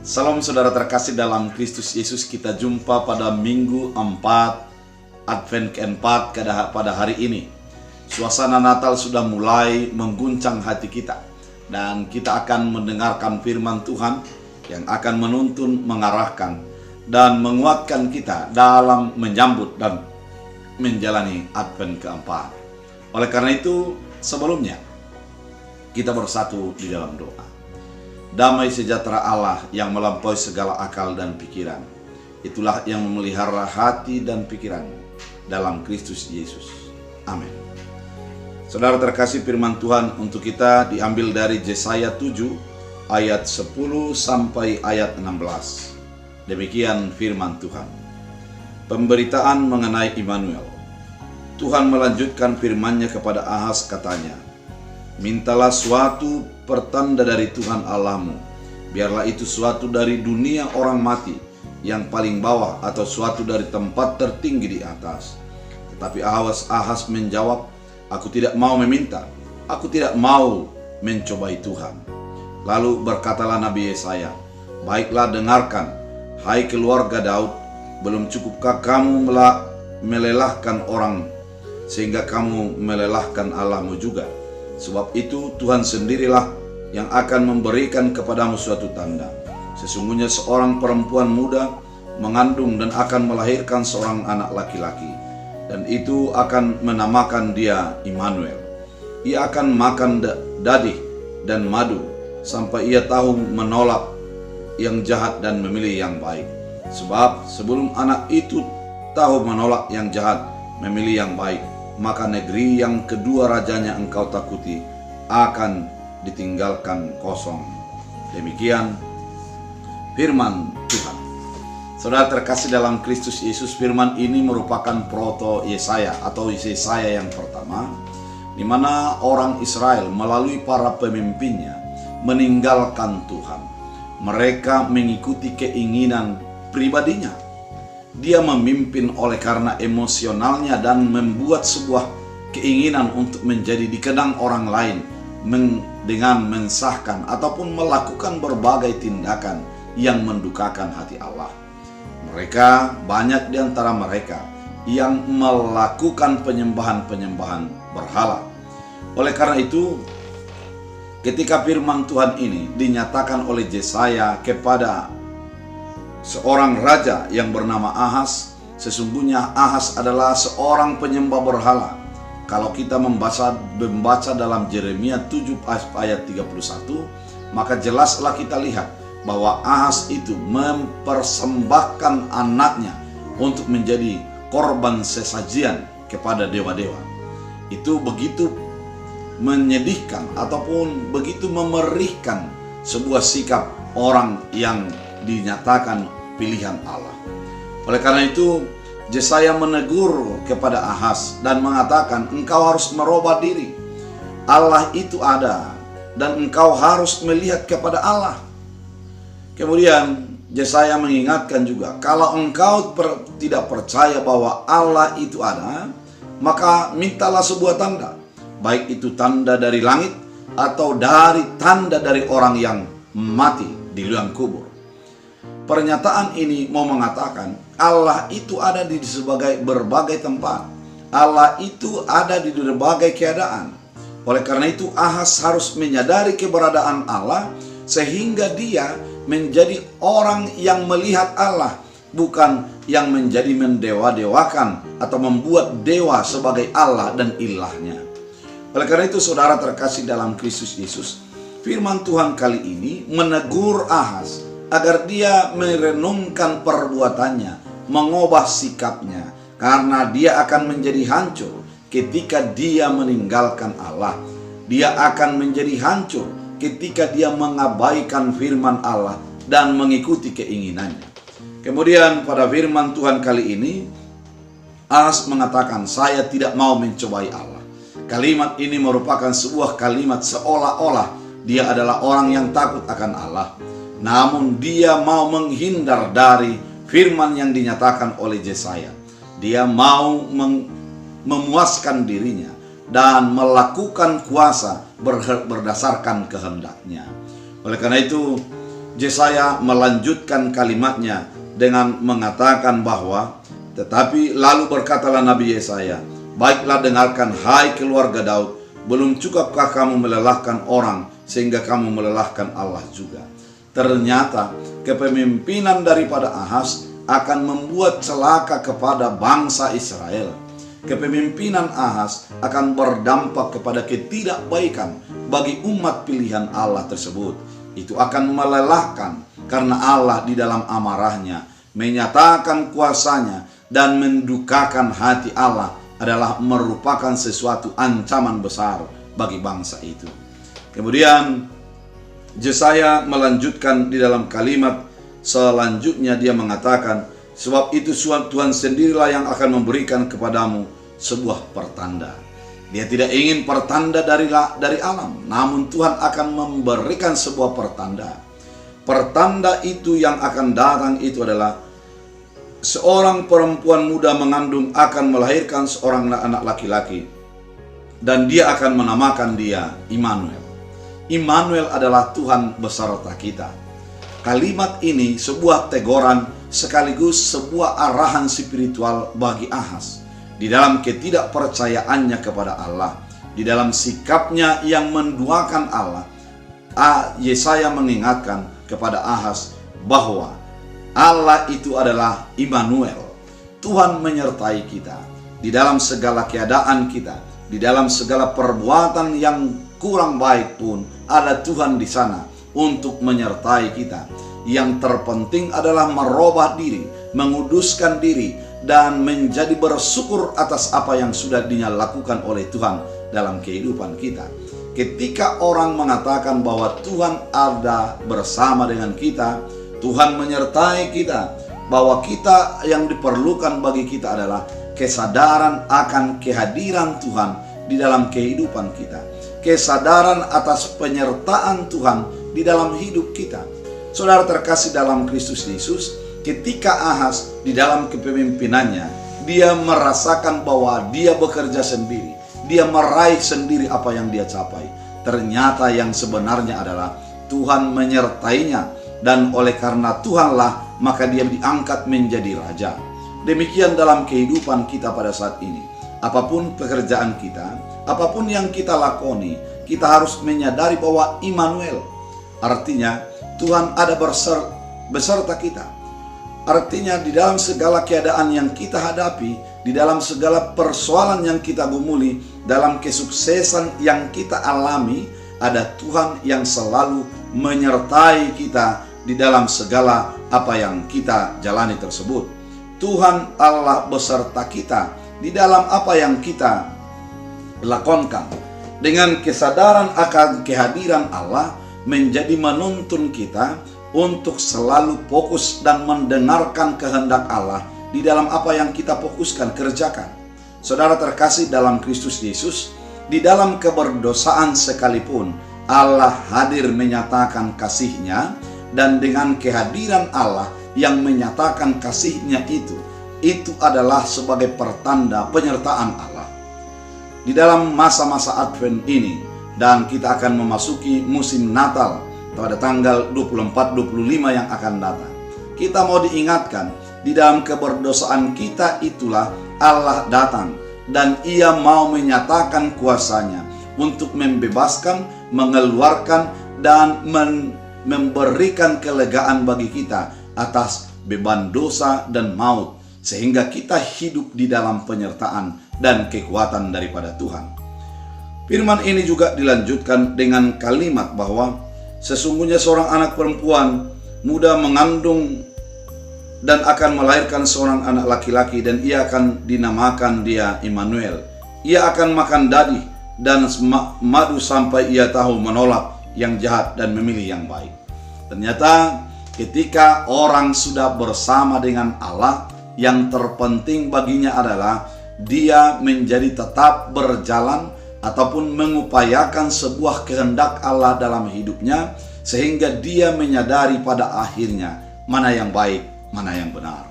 Salam saudara terkasih dalam Kristus Yesus, kita jumpa pada minggu 4 Advent keempat pada hari ini. Suasana Natal sudah mulai mengguncang hati kita, dan kita akan mendengarkan firman Tuhan yang akan menuntun, mengarahkan, dan menguatkan kita dalam menyambut dan menjalani Advent keempat. Oleh karena itu, sebelumnya kita bersatu di dalam doa. Damai sejahtera Allah yang melampaui segala akal dan pikiran, itulah yang memelihara hati dan pikiranmu dalam Kristus Yesus. Amin. Saudara terkasih, firman Tuhan untuk kita diambil dari Yesaya 7 ayat 10 sampai ayat 16. Demikian firman Tuhan. Pemberitaan mengenai Immanuel. Tuhan melanjutkan firman-Nya kepada Ahaz, katanya, mintalah suatu pertanda dari Tuhan Allahmu. Biarlah itu suatu dari dunia orang mati yang paling bawah, atau suatu dari tempat tertinggi di atas. Tetapi Ahaz menjawab, aku tidak mau meminta, aku tidak mau mencobai Tuhan. Lalu berkatalah Nabi Yesaya, baiklah dengarkan, hai keluarga Daud, belum cukupkah kamu melelahkan orang, sehingga kamu melelahkan Allahmu juga? Sebab itu Tuhan sendirilah yang akan memberikan kepadamu suatu tanda. Sesungguhnya seorang perempuan muda mengandung dan akan melahirkan seorang anak laki-laki, dan itu akan menamakan dia Immanuel. Ia akan makan dadih dan madu sampai ia tahu menolak yang jahat dan memilih yang baik. Sebab sebelum anak itu tahu menolak yang jahat, memilih yang baik, maka negeri yang kedua rajanya engkau takuti akan ditinggalkan kosong. Demikian firman Tuhan. Saudara terkasih dalam Kristus Yesus, firman ini merupakan proto Yesaya atau Yesaya yang pertama, di mana orang Israel melalui para pemimpinnya meninggalkan Tuhan. Mereka mengikuti keinginan pribadinya. Dia memimpin oleh karena emosionalnya dan membuat sebuah keinginan untuk menjadi dikenang orang lain dengan mensahkan ataupun melakukan berbagai tindakan yang mendukakan hati Allah. Mereka, banyak di antara mereka yang melakukan penyembahan-penyembahan berhala. Oleh karena itu, ketika firman Tuhan ini dinyatakan oleh Yesaya kepada seorang raja yang bernama Ahaz, sesungguhnya Ahaz adalah seorang penyembah berhala. Kalau kita membaca dalam Yeremia 7 ayat 31, maka jelaslah kita lihat bahwa Ahaz itu mempersembahkan anaknya untuk menjadi korban sesajian kepada dewa-dewa. Itu begitu menyedihkan ataupun begitu memerihkan sebuah sikap orang yang dinyatakan pilihan Allah. Oleh karena itu, Yesaya menegur kepada Ahaz dan mengatakan, engkau harus merubah diri. Allah itu ada dan engkau harus melihat kepada Allah. Kemudian Yesaya mengingatkan juga, kalau engkau tidak percaya bahwa Allah itu ada, maka mintalah sebuah tanda, baik itu tanda dari langit atau tanda dari orang yang mati di liang kubur. Pernyataan ini mau mengatakan Allah itu ada di berbagai tempat. Allah itu ada di berbagai keadaan. Oleh karena itu Ahaz harus menyadari keberadaan Allah, sehingga dia menjadi orang yang melihat Allah, bukan yang menjadi mendewa-dewakan atau membuat dewa sebagai Allah dan ilahnya. Oleh karena itu saudara terkasih dalam Kristus Yesus, firman Tuhan kali ini menegur Ahaz agar dia merenungkan perbuatannya, mengubah sikapnya, karena dia akan menjadi hancur ketika dia meninggalkan Allah. Dia akan menjadi hancur ketika dia mengabaikan firman Allah dan mengikuti keinginannya. Kemudian pada firman Tuhan kali ini, Ahaz mengatakan, saya tidak mau mencobai Allah. Kalimat ini merupakan sebuah kalimat seolah-olah dia adalah orang yang takut akan Allah. Namun dia mau menghindar dari firman yang dinyatakan oleh Yesaya. Dia mau memuaskan dirinya dan melakukan kuasa berdasarkan kehendaknya. Oleh karena itu, Yesaya melanjutkan kalimatnya dengan mengatakan bahwa, tetapi lalu berkatalah Nabi Yesaya, baiklah dengarkan hai keluarga Daud, belum cukupkah kamu melelahkan orang sehingga kamu melelahkan Allah juga. Ternyata kepemimpinan daripada Ahaz akan membuat celaka kepada bangsa Israel. Kepemimpinan Ahaz akan berdampak kepada ketidakbaikan bagi umat pilihan Allah tersebut. Itu akan melelahkan karena Allah di dalam amarahnya menyatakan kuasanya dan mendukakan hati Allah adalah merupakan sesuatu ancaman besar bagi bangsa itu. Kemudian Yesaya melanjutkan di dalam kalimat selanjutnya, dia mengatakan, sebab itu Tuhan sendirilah yang akan memberikan kepadamu sebuah pertanda. Dia tidak ingin pertanda dari alam, namun Tuhan akan memberikan sebuah pertanda. Pertanda itu yang akan datang itu adalah seorang perempuan muda mengandung akan melahirkan seorang anak laki-laki, dan dia akan menamakan dia Immanuel. Immanuel adalah Tuhan beserta kita. Kalimat ini sebuah teguran sekaligus sebuah arahan spiritual bagi Ahaz di dalam ketidakpercayaannya kepada Allah, di dalam sikapnya yang menduakan Allah. Yesaya mengingatkan kepada Ahaz bahwa Allah itu adalah Immanuel. Tuhan menyertai kita di dalam segala keadaan kita, di dalam segala perbuatan yang kurang baik pun ada Tuhan di sana untuk menyertai kita. Yang terpenting adalah merubah diri, menguduskan diri, dan menjadi bersyukur atas apa yang sudah dilakukan oleh Tuhan dalam kehidupan kita. Ketika orang mengatakan bahwa Tuhan ada bersama dengan kita, Tuhan menyertai kita, bahwa kita yang diperlukan bagi kita adalah kesadaran akan kehadiran Tuhan di dalam kehidupan kita, kesadaran atas penyertaan Tuhan di dalam hidup kita. Saudara terkasih dalam Kristus Yesus, ketika Ahaz di dalam kepemimpinannya, dia merasakan bahwa dia bekerja sendiri, dia meraih sendiri apa yang dia capai. Ternyata yang sebenarnya adalah Tuhan menyertainya, dan oleh karena Tuhanlah maka dia diangkat menjadi raja. Demikian dalam kehidupan kita pada saat ini. Apapun pekerjaan kita, apapun yang kita lakoni, kita harus menyadari bahwa Immanuel, artinya Tuhan ada beserta kita. Artinya di dalam segala keadaan yang kita hadapi, di dalam segala persoalan yang kita gumuli, dalam kesuksesan yang kita alami, ada Tuhan yang selalu menyertai kita di dalam segala apa yang kita jalani tersebut. Tuhan Allah beserta kita di dalam apa yang kita lakukan. Dengan kesadaran akan kehadiran Allah menjadi menuntun kita untuk selalu fokus dan mendengarkan kehendak Allah di dalam apa yang kita fokuskan, kerjakan. Saudara terkasih dalam Kristus Yesus, di dalam keberdosaan sekalipun Allah hadir menyatakan kasih-Nya, dan dengan kehadiran Allah yang menyatakan kasih-Nya itu adalah sebagai pertanda penyertaan Allah. Di dalam masa-masa Advent ini, dan kita akan memasuki musim Natal pada tanggal 24-25 yang akan datang, kita mau diingatkan, di dalam keberdosaan kita itulah Allah datang, dan Ia mau menyatakan kuasa-Nya untuk membebaskan, mengeluarkan, dan memberikan kelegaan bagi kita atas beban dosa dan maut, sehingga kita hidup di dalam penyertaan dan kekuatan daripada Tuhan. Firman ini juga dilanjutkan dengan kalimat bahwa sesungguhnya seorang anak perempuan muda mengandung dan akan melahirkan seorang anak laki-laki, dan ia akan dinamakan dia Immanuel. Ia akan makan daging dan madu sampai ia tahu menolak yang jahat dan memilih yang baik. Ternyata ketika orang sudah bersama dengan Allah, yang terpenting baginya adalah dia menjadi tetap berjalan ataupun mengupayakan sebuah kehendak Allah dalam hidupnya, sehingga dia menyadari pada akhirnya mana yang baik, mana yang benar.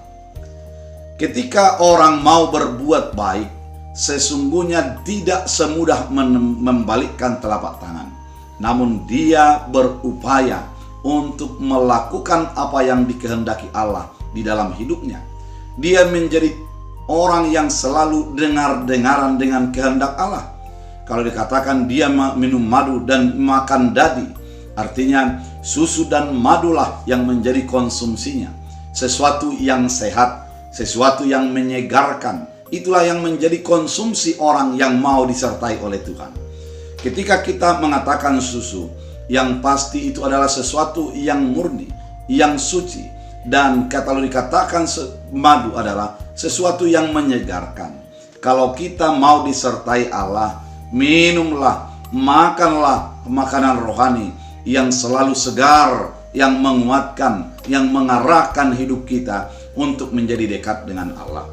Ketika orang mau berbuat baik, sesungguhnya tidak semudah membalikkan telapak tangan, namun dia berupaya untuk melakukan apa yang dikehendaki Allah di dalam hidupnya. Dia menjadi orang yang selalu dengar-dengaran dengan kehendak Allah. Kalau dikatakan dia minum madu dan makan dadi, artinya susu dan madulah yang menjadi konsumsinya. Sesuatu yang sehat, sesuatu yang menyegarkan, itulah yang menjadi konsumsi orang yang mau disertai oleh Tuhan. Ketika kita mengatakan susu, yang pasti itu adalah sesuatu yang murni, yang suci. Dan kalau dikatakan madu adalah sesuatu yang menyegarkan. Kalau kita mau disertai Allah, minumlah, makanlah makanan rohani yang selalu segar, yang menguatkan, yang mengarahkan hidup kita untuk menjadi dekat dengan Allah.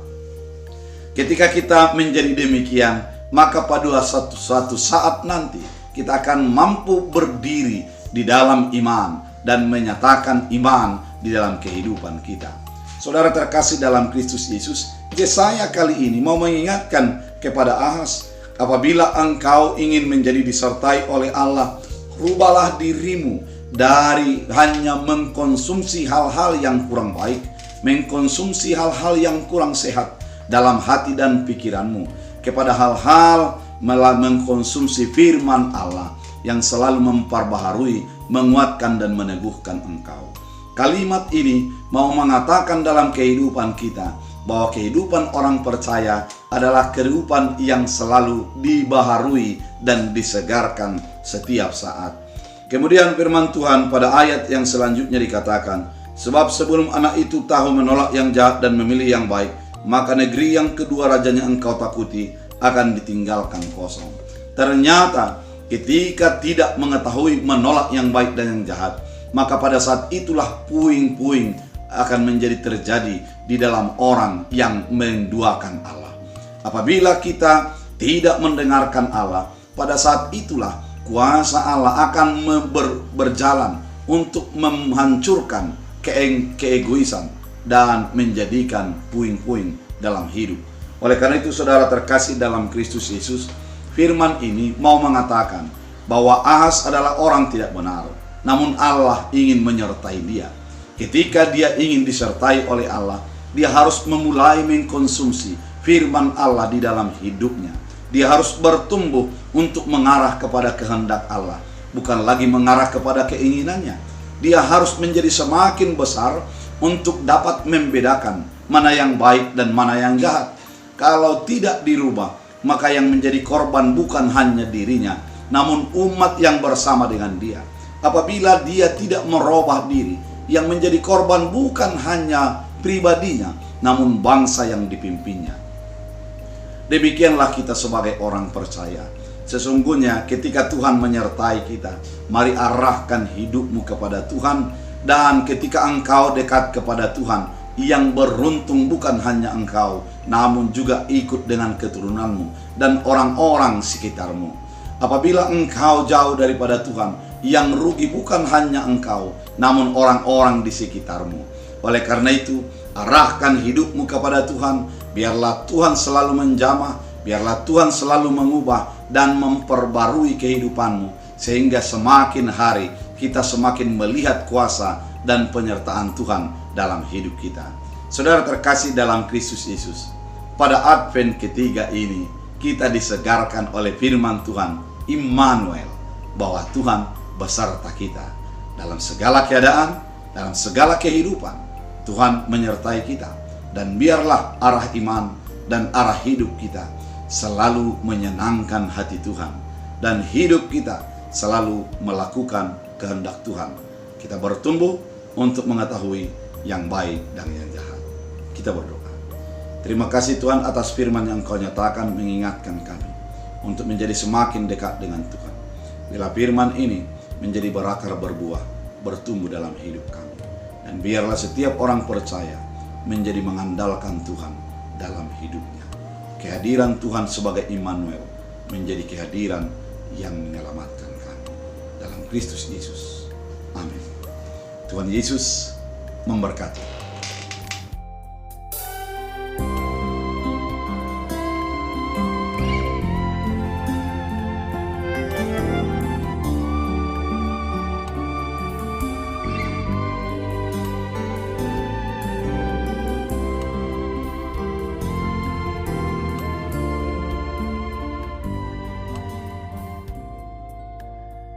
Ketika kita menjadi demikian, maka pada suatu saat nanti kita akan mampu berdiri di dalam iman dan menyatakan iman di dalam kehidupan kita. Saudara terkasih dalam Kristus Yesus, Yesaya kali ini mau mengingatkan kepada Ahaz, apabila engkau ingin menjadi disertai oleh Allah, rubahlah dirimu dari hanya mengkonsumsi hal-hal yang kurang baik, mengkonsumsi hal-hal yang kurang sehat dalam hati dan pikiranmu, kepada hal-hal mengkonsumsi firman Allah yang selalu memperbaharui, menguatkan dan meneguhkan engkau. Kalimat ini mau mengatakan dalam kehidupan kita bahwa kehidupan orang percaya adalah kehidupan yang selalu dibaharui dan disegarkan setiap saat. Kemudian firman Tuhan pada ayat yang selanjutnya dikatakan, sebab sebelum anak itu tahu menolak yang jahat dan memilih yang baik, maka negeri yang kedua rajanya engkau takuti akan ditinggalkan kosong. Ternyata ketika tidak mengetahui menolak yang baik dan yang jahat, maka pada saat itulah puing-puing akan menjadi terjadi di dalam orang yang menduakan Allah. Apabila kita tidak mendengarkan Allah, pada saat itulah kuasa Allah akan berjalan untuk menghancurkan keegoisan dan menjadikan puing-puing dalam hidup. Oleh karena itu, saudara terkasih dalam Kristus Yesus, firman ini mau mengatakan bahwa Ahaz adalah orang tidak benar, namun Allah ingin menyertai dia. Ketika dia ingin disertai oleh Allah, dia harus memulai mengkonsumsi firman Allah di dalam hidupnya. Dia harus bertumbuh untuk mengarah kepada kehendak Allah, bukan lagi mengarah kepada keinginannya. Dia harus menjadi semakin besar untuk dapat membedakan mana yang baik dan mana yang jahat. Kalau tidak dirubah, maka yang menjadi korban bukan hanya dirinya, namun umat yang bersama dengan dia. Apabila dia tidak merubah diri, yang menjadi korban bukan hanya pribadinya, namun bangsa yang dipimpinnya. Demikianlah kita sebagai orang percaya. Sesungguhnya ketika Tuhan menyertai kita, mari arahkan hidupmu kepada Tuhan. Dan ketika engkau dekat kepada Tuhan, yang beruntung bukan hanya engkau, namun juga ikut dengan keturunanmu dan orang-orang sekitarmu. Apabila engkau jauh daripada Tuhan, yang rugi bukan hanya engkau, namun orang-orang di sekitarmu. Oleh karena itu, arahkan hidupmu kepada Tuhan. Biarlah Tuhan selalu menjamah, biarlah Tuhan selalu mengubah dan memperbarui kehidupanmu, sehingga semakin hari kita semakin melihat kuasa dan penyertaan Tuhan dalam hidup kita. Saudara terkasih dalam Kristus Yesus, pada Advent ketiga ini kita disegarkan oleh firman Tuhan Immanuel, bahwa Tuhan beserta kita dalam segala keadaan, dalam segala kehidupan. Tuhan menyertai kita, dan biarlah arah iman dan arah hidup kita selalu menyenangkan hati Tuhan, dan hidup kita selalu melakukan kehendak Tuhan. Kita bertumbuh untuk mengetahui yang baik dan yang jahat. Kita berdoa. Terima kasih Tuhan atas firman yang Kau nyatakan, mengingatkan kami untuk menjadi semakin dekat dengan Tuhan. Bila firman ini menjadi berakar, berbuah, bertumbuh dalam hidup kami. Dan biarlah setiap orang percaya menjadi mengandalkan Tuhan dalam hidupnya. Kehadiran Tuhan sebagai Immanuel menjadi kehadiran yang menyelamatkan kami. Dalam Kristus Yesus. Amin. Tuhan Yesus memberkati.